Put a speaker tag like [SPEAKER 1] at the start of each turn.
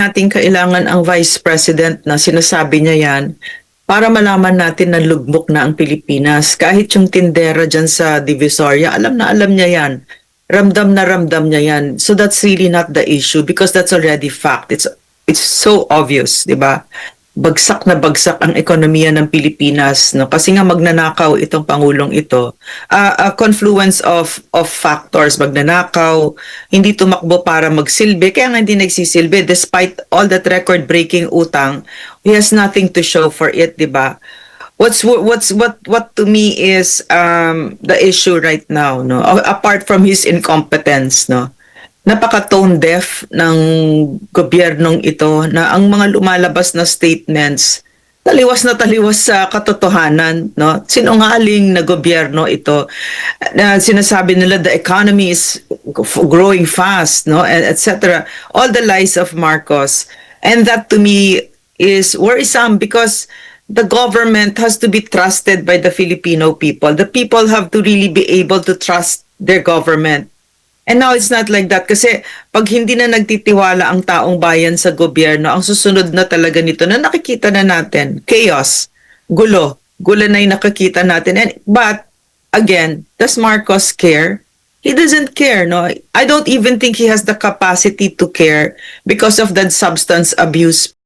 [SPEAKER 1] natin kailangan ang Vice President na sinasabi niya yan para malaman natin na lugmok na ang Pilipinas. Kahit yung tindera dyan sa Divisoria, alam na alam niya yan. Ramdam na ramdam niya yan. So that's really not the issue because that's already fact. It's so obvious, di ba? Bagsak na bagsak ang ekonomiya ng Pilipinas, no? Kasi nga magnanakaw itong pangulong ito. A confluence of factors, magnanakaw, hindi tumakbo para magsilbi, kaya nga hindi nagsisilbi despite all that record-breaking utang. He has nothing to show for it, di ba? What to me is the issue right now, no? Apart from his incompetence, no? Napaka-tone deaf ng gobyernong ito na ang mga lumalabas na statements taliwas na taliwas sa katotohanan, no? Sinungaling na gobyerno ito. Na sinasabi nila the economy is growing fast, no? And etc. All the lies of Marcos. And that to me is worrisome because the government has to be trusted by the Filipino people. The people have to really be able to trust their government. And now it's not like that kasi pag hindi na nagtitiwala ang taong bayan sa gobyerno, ang susunod na talaga nito na nakikita na natin, chaos, gulo na yung nakikita natin. But again, does Marcos care? He doesn't care, no? I don't even think he has the capacity to care because of that substance abuse